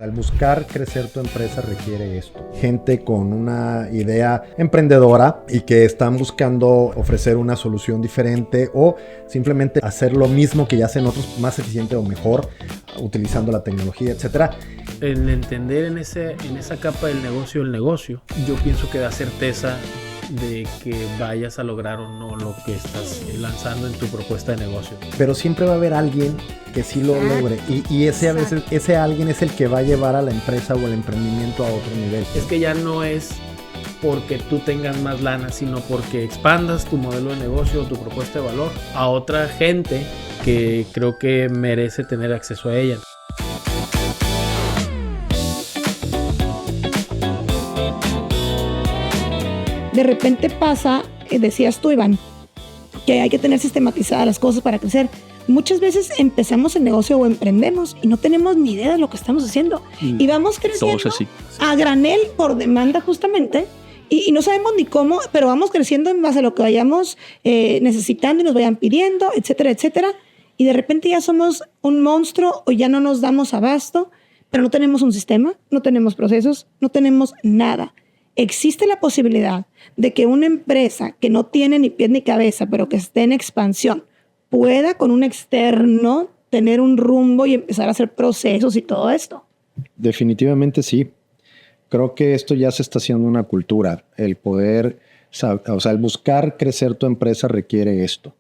Al buscar crecer tu empresa requiere esto. Gente con una idea emprendedora y que están buscando ofrecer una solución diferente o simplemente hacer lo mismo que ya hacen otros más eficiente o mejor utilizando la tecnología, etcétera. El entender en esa capa del negocio, yo pienso que da certeza de que vayas a lograr o no lo que estás lanzando en tu propuesta de negocio. Pero siempre va a haber alguien que sí lo logre y ese a veces, ese alguien es el que va a llevar a la empresa o el emprendimiento a otro nivel. Es que ya no es porque tú tengas más lana, sino porque expandas tu modelo de negocio o tu propuesta de valor a otra gente que creo que merece tener acceso a ella. De repente pasa, decías tú, Iván, que hay que tener sistematizadas las cosas para crecer. Muchas veces empezamos el negocio o emprendemos y no tenemos ni idea de lo que estamos haciendo. Y vamos creciendo a granel por demanda justamente y no sabemos ni cómo, pero vamos creciendo en base a lo que vayamos necesitando y nos vayan pidiendo, etcétera, etcétera. Y de repente ya somos un monstruo o ya no nos damos abasto, pero no tenemos un sistema, no tenemos procesos, no tenemos nada. Existe la posibilidad de que una empresa que no tiene ni pie ni cabeza, pero que esté en expansión, pueda con un externo tener un rumbo y empezar a hacer procesos y todo esto. Definitivamente sí. Creo que esto ya se está haciendo una cultura. El poder, o sea, el buscar crecer tu empresa requiere esto.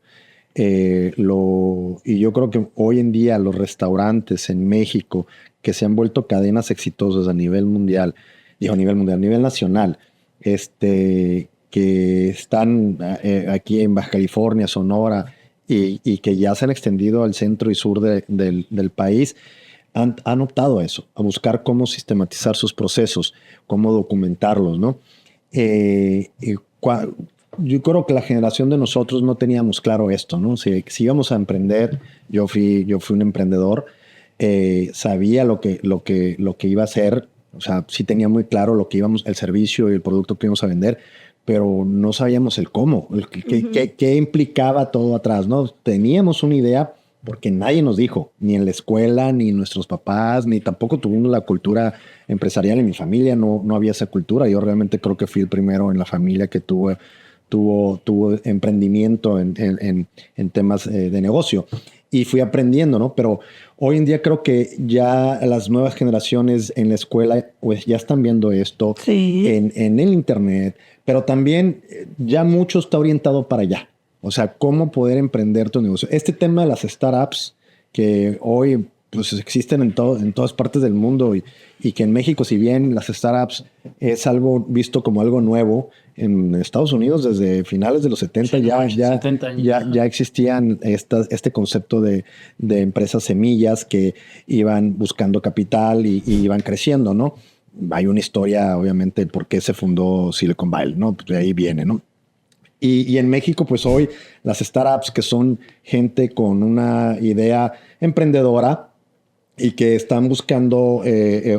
Y yo creo que hoy en día los restaurantes en México que se han vuelto cadenas exitosas a nivel mundial, a nivel nacional, que están aquí en Baja California, Sonora, y que ya se han extendido al centro y sur del país, han optado a eso, a buscar cómo sistematizar sus procesos, cómo documentarlos, ¿no? Yo creo que la generación de nosotros no teníamos claro esto, ¿no? Si íbamos a emprender, yo fui un emprendedor, sabía lo que iba a hacer. O sea, sí tenía muy claro el servicio y el producto que íbamos a vender, pero no sabíamos el cómo, qué implicaba todo atrás, ¿no? Teníamos una idea porque nadie nos dijo, ni en la escuela, ni nuestros papás, ni tampoco tuvimos la cultura empresarial. En mi familia no había esa cultura. Yo realmente creo que fui el primero en la familia que tuvo emprendimiento en temas de negocio. Y fui aprendiendo, ¿no? Pero hoy en día creo que ya las nuevas generaciones en la escuela pues ya están viendo esto en el internet, pero también ya mucho está orientado para allá. O sea, cómo poder emprender tu negocio. Este tema de las startups que hoy pues existen en todas partes del mundo y que en México, si bien las startups es algo visto como algo nuevo, en Estados Unidos desde finales de los 70 ya existían este concepto de empresas semillas que iban buscando capital y iban creciendo, ¿no? Hay una historia, obviamente, por qué se fundó Silicon Valley, ¿no? Pues de ahí viene, ¿no? Y en México, pues hoy las startups que son gente con una idea emprendedora y que están buscando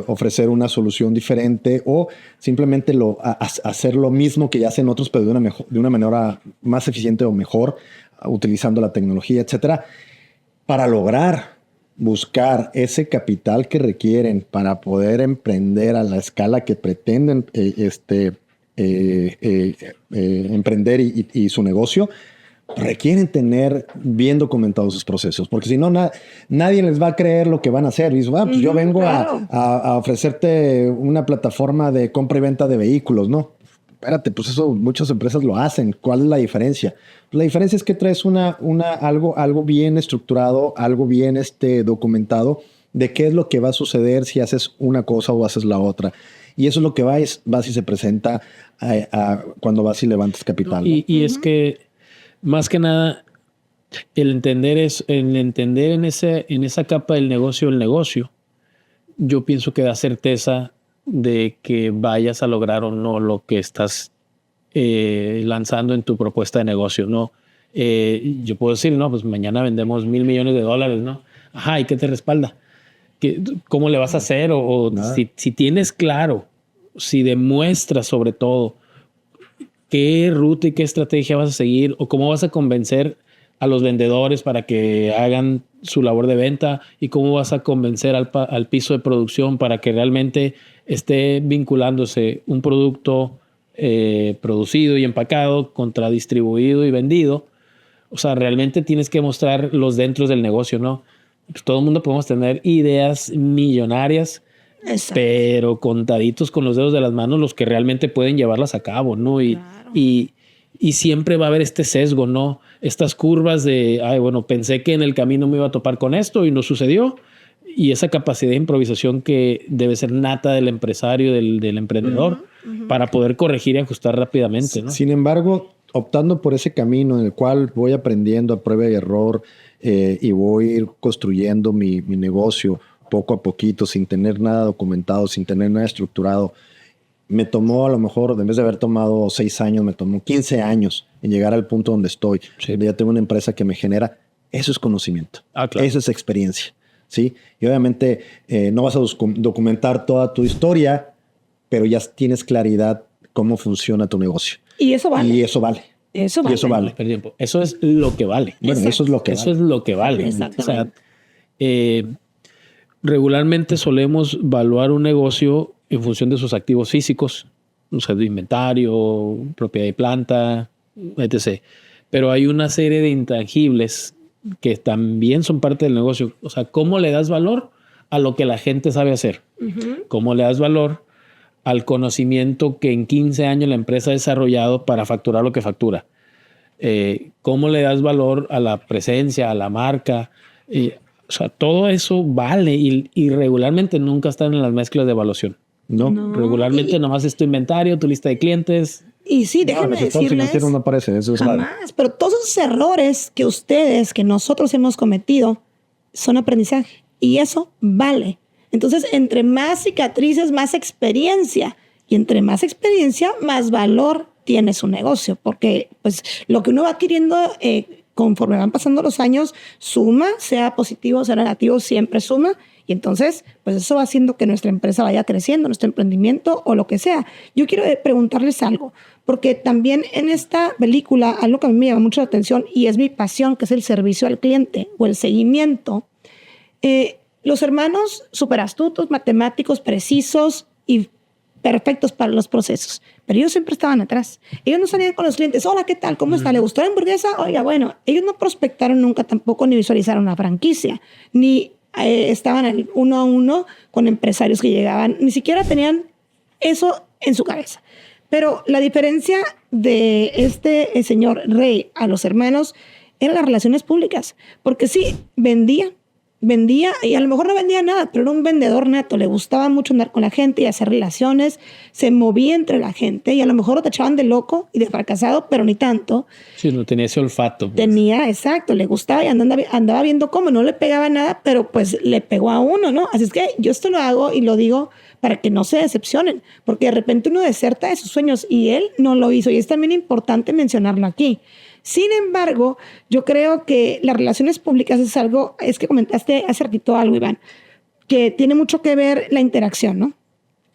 ofrecer una solución diferente o simplemente hacer lo mismo que ya hacen otros, pero de una manera más eficiente o mejor, utilizando la tecnología, etcétera, para lograr buscar ese capital que requieren para poder emprender a la escala que pretenden emprender y su negocio, requieren tener bien documentados sus procesos, porque si no, nadie les va a creer lo que van a hacer. Y dice, pues yo vengo a ofrecerte una plataforma de compra y venta de vehículos, ¿no? Espérate, pues eso muchas empresas lo hacen. ¿Cuál es la diferencia? La diferencia es que traes algo bien estructurado, algo bien documentado de qué es lo que va a suceder si haces una cosa o haces la otra. Y eso es lo que vas y se presenta cuando vas y levantas capital, ¿no? Y es que más que nada, el entender en esa capa del negocio, yo pienso que da certeza de que vayas a lograr o no lo que estás lanzando en tu propuesta de negocio, ¿no? Yo puedo decir, no, pues mañana vendemos $1,000 millones, ¿no? Ajá, ¿y qué te respalda? ¿Cómo le vas a hacer? O si tienes claro, si demuestras sobre todo qué ruta y qué estrategia vas a seguir o cómo vas a convencer a los vendedores para que hagan su labor de venta y cómo vas a convencer al piso de producción para que realmente esté vinculándose un producto producido y empacado contra distribuido y vendido. O sea, realmente tienes que mostrar los dentros del negocio, ¿no? Pues todo el mundo podemos tener ideas millonarias, exacto, pero contaditos con los dedos de las manos los que realmente pueden llevarlas a cabo, ¿no? Y siempre va a haber este sesgo, ¿no? Estas curvas de, bueno, pensé que en el camino me iba a topar con esto y no sucedió. Y esa capacidad de improvisación que debe ser nata del empresario, del emprendedor, para poder corregir y ajustar rápidamente, ¿no? Sin embargo, optando por ese camino en el cual voy aprendiendo a prueba y error y voy a ir construyendo mi negocio poco a poquito, sin tener nada documentado, sin tener nada estructurado, me tomó a lo mejor, en vez de haber tomado 6 años, me tomó 15 años en llegar al punto donde estoy. Sí. Ya tengo una empresa que me genera. Eso es conocimiento. Claro. Eso es experiencia. ¿Sí? Y obviamente no vas a documentar toda tu historia, pero ya tienes claridad cómo funciona tu negocio. Y eso vale. Y eso vale. Eso vale. Y eso vale. Eso es lo que vale. Bueno, exacto, eso es lo que vale. Eso es lo que vale. Exactamente. O sea, regularmente solemos evaluar un negocio en función de sus activos físicos, o sea, de inventario, propiedad de planta, etc. Pero hay una serie de intangibles que también son parte del negocio. O sea, ¿cómo le das valor a lo que la gente sabe hacer? ¿Cómo le das valor al conocimiento que en 15 años la empresa ha desarrollado para facturar lo que factura? ¿Cómo le das valor a la presencia, a la marca? O sea, todo eso vale y regularmente nunca están en las mezclas de evaluación. No. Regularmente nomás es tu inventario, tu lista de clientes. Y sí, déjenme decirles, no aparece, eso es jamás, vale. Pero todos esos errores que nosotros hemos cometido son aprendizaje y eso vale. Entonces, entre más cicatrices, más experiencia, y entre más experiencia, más valor tiene su negocio, porque pues lo que uno va adquiriendo conforme van pasando los años suma, sea positivo, sea negativo, siempre suma. Y entonces, pues eso va haciendo que nuestra empresa vaya creciendo, nuestro emprendimiento o lo que sea. Yo quiero preguntarles algo, porque también en esta película, algo que a mí me llama mucho la atención y es mi pasión, que es el servicio al cliente o el seguimiento. Los hermanos súper astutos, matemáticos, precisos y perfectos para los procesos, pero ellos siempre estaban atrás. Ellos no salían con los clientes. Hola, ¿qué tal? ¿Cómo está? ¿Le gustó la hamburguesa? Oiga, bueno, ellos no prospectaron nunca tampoco ni visualizaron una franquicia, ni estaban uno a uno con empresarios que llegaban, ni siquiera tenían eso en su cabeza. Pero la diferencia de el señor Rey a los hermanos eran las relaciones públicas, porque sí, vendía y a lo mejor no vendía nada, pero era un vendedor nato, le gustaba mucho andar con la gente y hacer relaciones, se movía entre la gente y a lo mejor lo tachaban de loco y de fracasado, pero ni tanto. Sí, no tenía ese olfato. Pues. Exacto, le gustaba y andaba viendo cómo, no le pegaba nada, pero pues le pegó a uno, ¿no? Así es que yo esto lo hago y lo digo para que no se decepcionen, porque de repente uno deserta de sus sueños y él no lo hizo y es también importante mencionarlo aquí. Sin embargo, yo creo que las relaciones públicas es que comentaste hace ratito algo, Iván, que tiene mucho que ver la interacción, ¿no?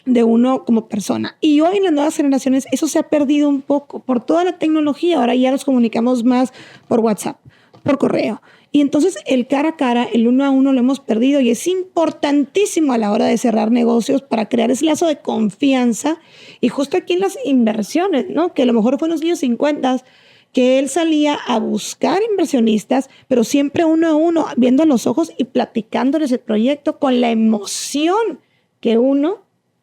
De uno como persona. Y hoy en las nuevas generaciones eso se ha perdido un poco por toda la tecnología. Ahora ya nos comunicamos más por WhatsApp, por correo. Y entonces el cara a cara, el uno a uno lo hemos perdido y es importantísimo a la hora de cerrar negocios para crear ese lazo de confianza. Y justo aquí en las inversiones, ¿no? Que a lo mejor fue en los años 50 que él salía a buscar inversionistas, pero siempre uno a uno, viendo a los ojos y platicándoles el proyecto con la emoción que uno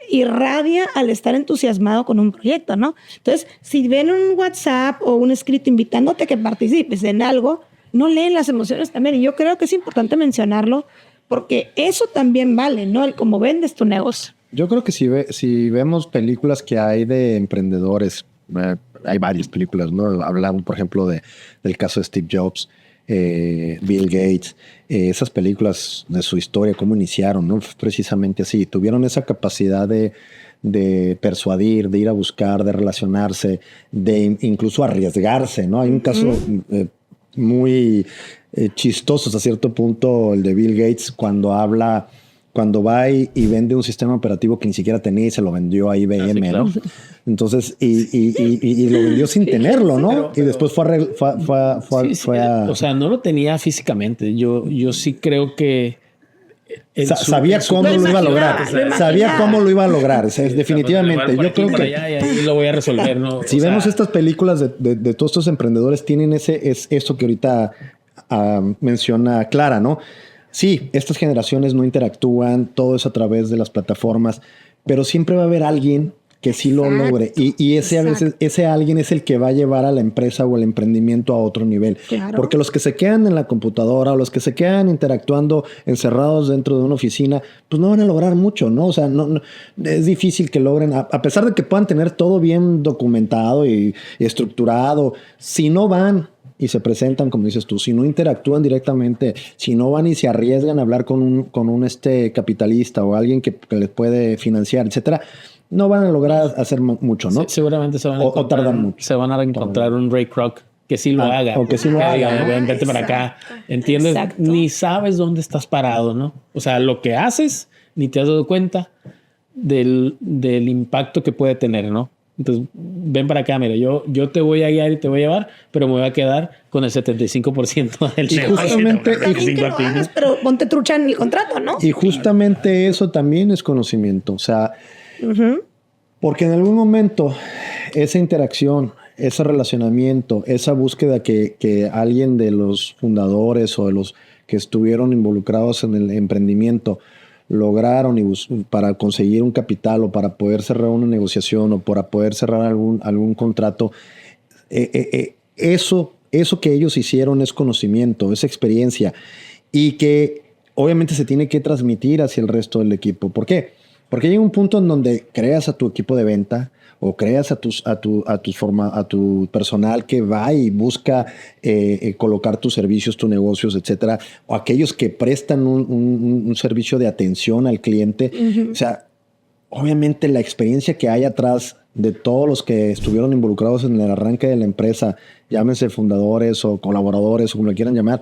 irradia al estar entusiasmado con un proyecto, ¿no? Entonces, si ven un WhatsApp o un escrito invitándote a que participes en algo, no leen las emociones también. Y yo creo que es importante mencionarlo porque eso también vale, ¿no? El cómo vendes tu negocio. Yo creo que si vemos películas que hay de emprendedores, hay varias películas, ¿no? Hablamos, por ejemplo, del caso de Steve Jobs, Bill Gates, esas películas de su historia, cómo iniciaron, ¿no? Precisamente así. Tuvieron esa capacidad de persuadir, de ir a buscar, de relacionarse, de incluso arriesgarse, ¿no? Hay un caso muy chistoso hasta cierto punto, el de Bill Gates, cuando habla cuando va y vende un sistema operativo que ni siquiera tenía y se lo vendió a IBM, claro. ¿no? Entonces, y lo vendió sin tenerlo, ¿no? Y después fue a... O sea, no lo tenía físicamente. Yo sí creo que... Sabía cómo lo iba a lograr. Sabía cómo lo iba a lograr. O sea, definitivamente. Yo creo que... Y lo voy a resolver, ¿no? Si vemos estas películas de todos estos emprendedores, tienen eso que ahorita menciona Clara, ¿no? Sí, estas generaciones no interactúan, todo es a través de las plataformas, pero siempre va a haber alguien que sí lo logre. Y ese alguien es el que va a llevar a la empresa o el emprendimiento a otro nivel. Claro. Porque los que se quedan en la computadora o los que se quedan interactuando encerrados dentro de una oficina, pues no van a lograr mucho, ¿no? O sea, no es difícil que logren, a pesar de que puedan tener todo bien documentado y estructurado, si no van y se presentan, como dices tú, si no interactúan directamente, si no van y se arriesgan a hablar con un capitalista o alguien que les puede financiar, etcétera, no van a lograr hacer mucho, ¿no? Sí, seguramente se van a encontrar, tardan mucho. Se van a encontrar un Ray Kroc que sí lo haga. O que sí lo haga. Vente para acá. ¿Entiendes? Exacto. Ni sabes dónde estás parado, ¿no? O sea, lo que haces, ni te has dado cuenta del impacto que puede tener, ¿no? Entonces, ven para acá, mira, yo te voy a guiar y te voy a llevar, pero me voy a quedar con el 75% del negocio. Pero ponte trucha en el contrato, ¿no? Y justamente eso también es conocimiento. O sea, porque en algún momento esa interacción, ese relacionamiento, esa búsqueda que alguien de los fundadores o de los que estuvieron involucrados en el emprendimiento lograron para conseguir un capital o para poder cerrar una negociación o para poder cerrar algún contrato, eso que ellos hicieron es conocimiento, es experiencia y que obviamente se tiene que transmitir hacia el resto del equipo. ¿Por qué? Porque llega un punto en donde creas a tu equipo de venta o creas a tu personal que va y busca colocar tus servicios, tus negocios, etcétera, o aquellos que prestan un servicio de atención al cliente. O sea, obviamente la experiencia que hay atrás de todos los que estuvieron involucrados en el arranque de la empresa, llámense fundadores o colaboradores o como lo quieran llamar,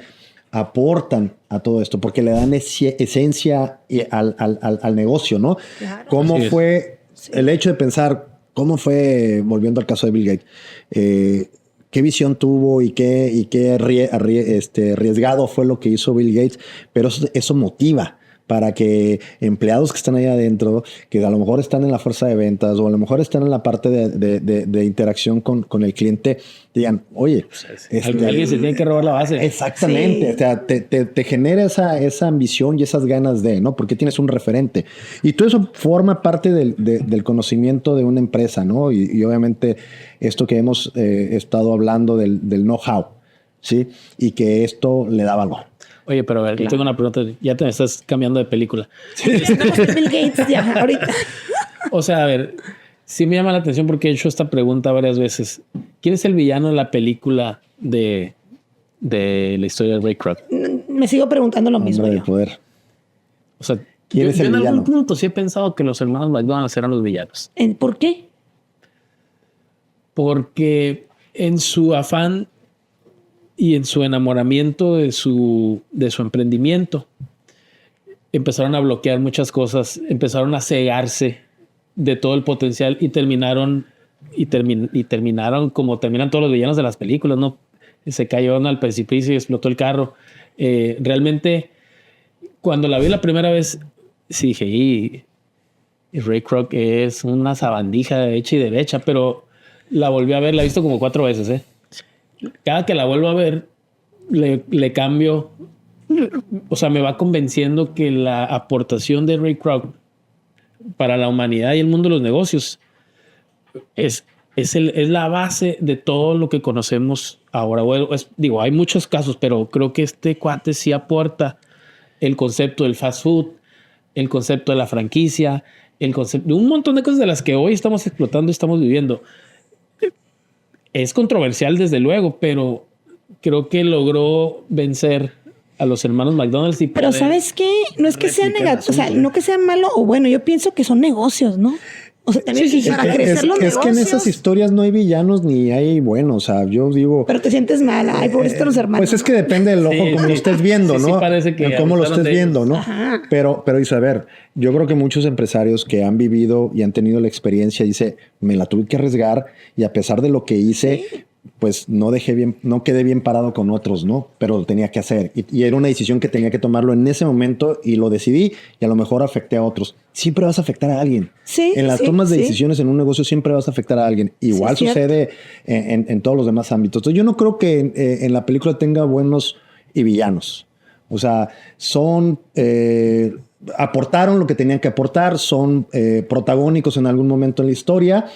aportan a todo esto porque le dan esencia al negocio, ¿no? Claro. ¿Cómo fue el hecho de pensar? ¿Cómo fue, volviendo al caso de Bill Gates, qué visión tuvo y qué arriesgado fue lo que hizo Bill Gates? Pero eso motiva para que empleados que están ahí adentro, que a lo mejor están en la fuerza de ventas o a lo mejor están en la parte de interacción con el cliente, digan, oye, alguien se tiene que robar la base. Exactamente. Sí. O sea, te genera esa ambición y esas ganas ¿no? Porque tienes un referente. Y todo eso forma parte del conocimiento de una empresa, ¿no? Y obviamente esto que hemos estado hablando del know-how, ¿sí? Y que esto le da valor. Oye, pero a ver, yo tengo una pregunta. Ya te estás cambiando de película. Sí. Estamos en Bill Gates ya, ahorita. O sea, a ver, sí me llama la atención porque he hecho esta pregunta varias veces. ¿Quién es el villano de la película de la historia de Ray Kroc? Me sigo preguntando lo mismo. Hombre de poder. O sea, yo en algún punto sí he pensado que los hermanos McDonald eran los villanos. ¿Por qué? Porque en su afán y en su enamoramiento de su emprendimiento, empezaron a bloquear muchas cosas, empezaron a cegarse de todo el potencial y terminaron como terminan todos los villanos de las películas, ¿no? Se cayó al precipicio y explotó el carro. Realmente, cuando la vi la primera vez, sí dije, y Ray Kroc es una sabandija hecha y derecha, pero la volví a ver, la he visto como 4 veces, Cada que la vuelvo a ver, le cambio. O sea, me va convenciendo que la aportación de Ray Kroc para la humanidad y el mundo de los negocios es la base de todo lo que conocemos ahora. Bueno, digo, hay muchos casos, pero creo que este cuate sí aporta el concepto del fast food, el concepto de la franquicia, el concepto de un montón de cosas de las que hoy estamos explotando y estamos viviendo. Es controversial, desde luego, pero creo que logró vencer a los hermanos McDonald. Pero ¿sabes qué? No es que sea negativo, o sea, no que sea malo o bueno. Yo pienso que son negocios, ¿no? O sea, también para crecer los negocios. Es que en esas historias no hay villanos ni hay buenos. O sea, yo digo... Pero te sientes mal. Ay, pobrecito los hermanos. Pues es que depende del ojo como lo estés viendo, ¿no? Sí, parece que cómo lo estés viendo, ¿no? Ajá. Pero dice, a ver, yo creo que muchos empresarios que han vivido y han tenido la experiencia, dice, me la tuve que arriesgar y a pesar de lo que hice... Sí. Pues no quedé bien parado con otros, ¿no? Pero lo tenía que hacer. Y era una decisión que tenía que tomarlo en ese momento y lo decidí y a lo mejor afecté a otros. Siempre vas a afectar a alguien. Sí, en las tomas de decisiones en un negocio siempre vas a afectar a alguien. Igual sucede en todos los demás ámbitos. Entonces yo no creo que en la película tenga buenos y villanos. O sea, aportaron lo que tenían que aportar, son protagónicos en algún momento en la historia.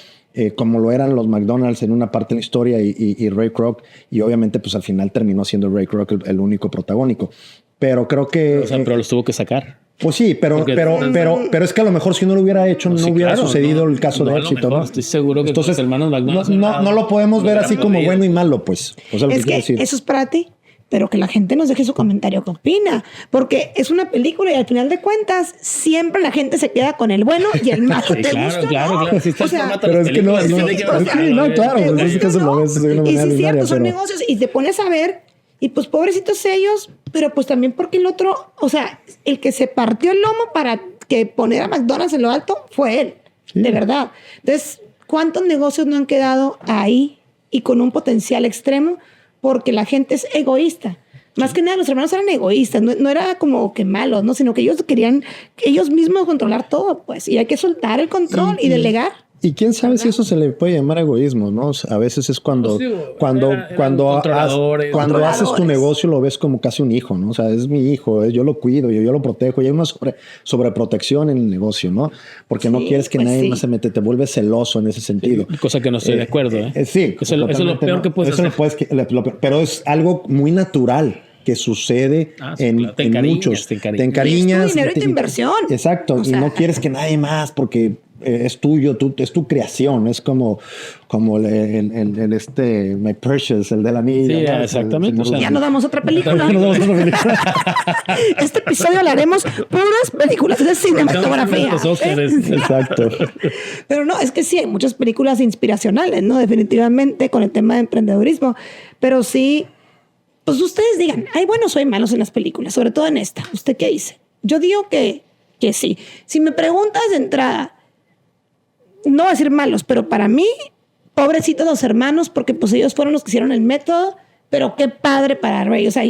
Como lo eran los McDonald's en una parte de la historia y Ray Kroc, y obviamente pues al final terminó siendo Ray Kroc el único protagónico. Pero creo que... pero los tuvo que sacar. Pues sí, pero es que a lo mejor si no lo hubiera hecho no hubiera sucedido el caso de éxito, ¿no? Estoy seguro que entonces, los hermanos McDonald's no lo podemos ver así como bueno y malo, pues. O sea, es que eso es para ti. Pero que la gente nos deje su comentario, qué opina. Porque es una película y al final de cuentas siempre la gente se queda con el bueno y el malo. Sí, claro. Si o sea, pero es que no, claro. Pues es que eso lo ves de una manera y sí, cierto, son pero... negocios y te pones a ver y pues pobrecitos ellos, pero pues también porque el otro, o sea, el que se partió el lomo para que poner a McDonald's en lo alto fue él, de verdad. Entonces, ¿cuántos negocios no han quedado ahí y con un potencial extremo? Porque la gente es egoísta. Más que nada, los hermanos eran egoístas. No era como que malos, ¿no? Sino que ellos querían ellos mismos controlar todo, pues. Y hay que soltar el control y delegar. Y quién sabe si eso se le puede llamar egoísmo, ¿no? O sea, a veces es cuando haces tu negocio lo ves como casi un hijo, ¿no? O sea, es mi hijo, yo lo cuido, yo lo protejo. Y hay una sobreprotección en el negocio, ¿no? Porque no quieres que nadie más se mete, te vuelves celoso en ese sentido. Cosa que no estoy de acuerdo, ¿eh? Sí. Eso es lo peor que puedes hacer. Pero es algo muy natural que sucede en muchos. Te encariñas. Es tu dinero y tu inversión. Exacto. O sea, y no quieres que nadie más porque... es tuyo, es tu creación, es como My Precious, el de la niña. Sí, ¿no? Exactamente. Ya no damos otra película. Este episodio hablaremos puras películas de cinematografía. Exacto. Pero no, es que sí, hay muchas películas inspiracionales, ¿no? Definitivamente con el tema de emprendedurismo. Pero sí, pues ustedes digan, hay buenos o hay malos en las películas, sobre todo en esta. ¿Usted qué dice? Yo digo que sí. Si me preguntas de entrada, no voy a decir malos, pero para mí, pobrecitos los hermanos, porque pues ellos fueron los que hicieron el método, pero qué padre para Ray. O sea,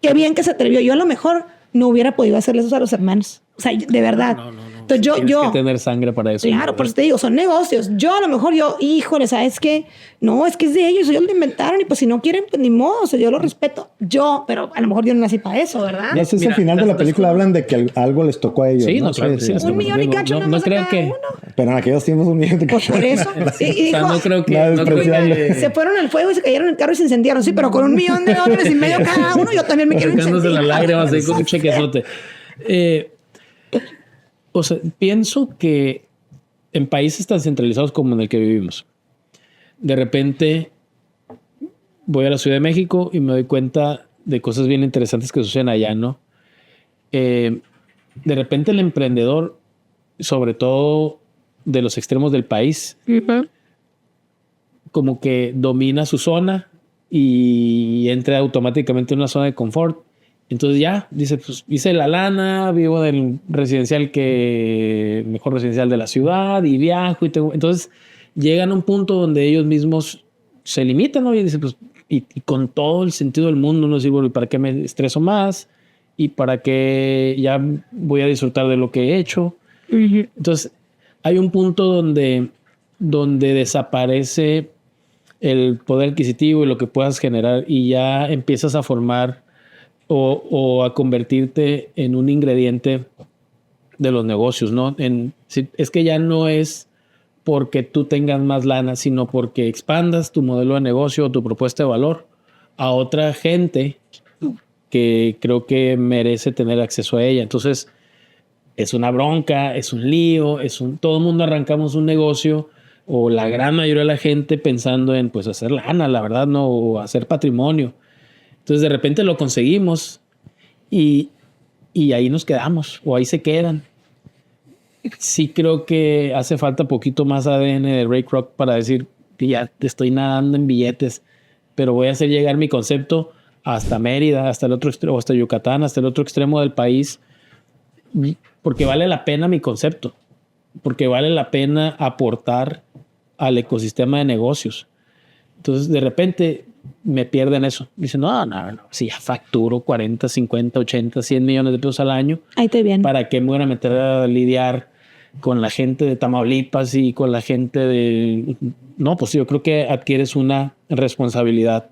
qué bien que se atrevió. Yo a lo mejor no hubiera podido hacerle eso a los hermanos. O sea, de verdad. No. Entonces Tienes que tener sangre para eso. Claro, por eso te digo, son negocios. Yo a lo mejor híjole, ¿sabes qué? No, es que es de ellos lo inventaron y pues si no quieren, pues ni modo, o sea, yo lo respeto. Pero a lo mejor yo no nací para eso, ¿verdad? Ya sé, al final de la película hablan de que algo les tocó a ellos. Sí, no, claro, sí, $1 millón y cacho no creo que... Pero en aquellos tiempos $1 millón de cacho. Por eso. Y dijo, no creo que... Se fueron al fuego y se cayeron en el carro y se incendiaron. Sí, pero con $1 millón y medio cada uno, yo también me quiero incendiar. Sacándose las lágrimas ahí con un chequezote. O sea, pienso que en países tan centralizados como en el que vivimos, de repente voy a la Ciudad de México y me doy cuenta de cosas bien interesantes que suceden allá, ¿no? De repente el emprendedor, sobre todo de los extremos del país, como que domina su zona y entra automáticamente en una zona de confort. Entonces ya, dice, pues hice la lana, vivo del mejor residencial de la ciudad y viajo. Entonces llegan a un punto donde ellos mismos se limitan, ¿no? Y dicen, pues, y con todo el sentido del mundo, no sé, bueno, ¿para qué me estreso más? ¿Y para qué ya voy a disfrutar de lo que he hecho? Entonces hay un punto donde desaparece el poder adquisitivo y lo que puedas generar y ya empiezas a formar o a convertirte en un ingrediente de los negocios, ¿no? Es que ya no es porque tú tengas más lana, sino porque expandas tu modelo de negocio o tu propuesta de valor a otra gente que creo que merece tener acceso a ella. Entonces, es una bronca, es un lío, todo el mundo arrancamos un negocio o la gran mayoría de la gente pensando en pues hacer lana, la verdad, no, o hacer patrimonio. Entonces de repente lo conseguimos y ahí nos quedamos o ahí se quedan. sí creo que hace falta poquito más ADN de Ray Kroc para decir que ya te estoy nadando en billetes, pero voy a hacer llegar mi concepto hasta Mérida, hasta el otro extremo, hasta Yucatán, hasta el otro extremo del país, porque vale la pena mi concepto, porque vale la pena aportar al ecosistema de negocios. Entonces, de repente me pierden eso. Dicen, no, si ya facturo 40, 50, 80, 100 millones de pesos al año. Ahí te viene. ¿Para qué me voy a meter a lidiar con la gente de Tamaulipas y con la gente de... No, pues yo creo que adquieres una responsabilidad.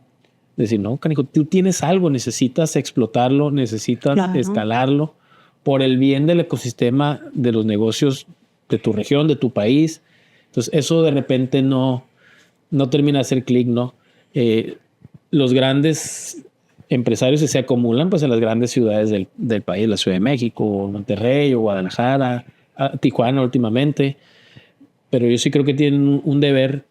Decir, no, canijo, tú tienes algo, necesitas explotarlo, necesitas escalarlo por el bien del ecosistema de los negocios de tu región, de tu país. Entonces, eso de repente no termina de hacer clic, ¿no? Los grandes empresarios se acumulan pues en las grandes ciudades del país, la Ciudad de México, Monterrey o Guadalajara, Tijuana últimamente, pero yo sí creo que tienen un deber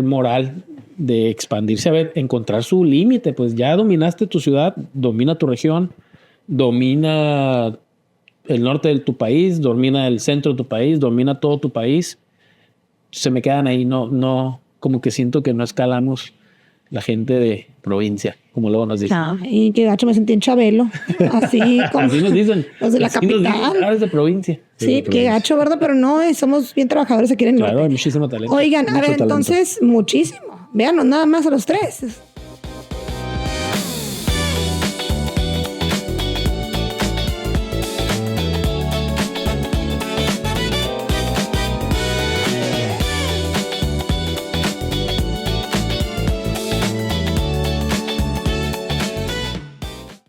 moral de expandirse, a ver, encontrar su límite. Pues ya dominaste tu ciudad, domina tu región, domina el norte de tu país, domina el centro de tu país, domina todo tu país. Se me quedan ahí, no, como que siento que no escalamos la gente de provincia, como luego nos dicen. Y qué gacho me sentí en Chabelo, así como así nos dicen. los de la capital. Nos de provincia. Sí, qué gacho, ¿verdad? Pero no, somos bien trabajadores aquí en el norte. Claro, hay muchísimo talento. Oigan, a ver, entonces, muchísimo. Véanos nada más a los tres.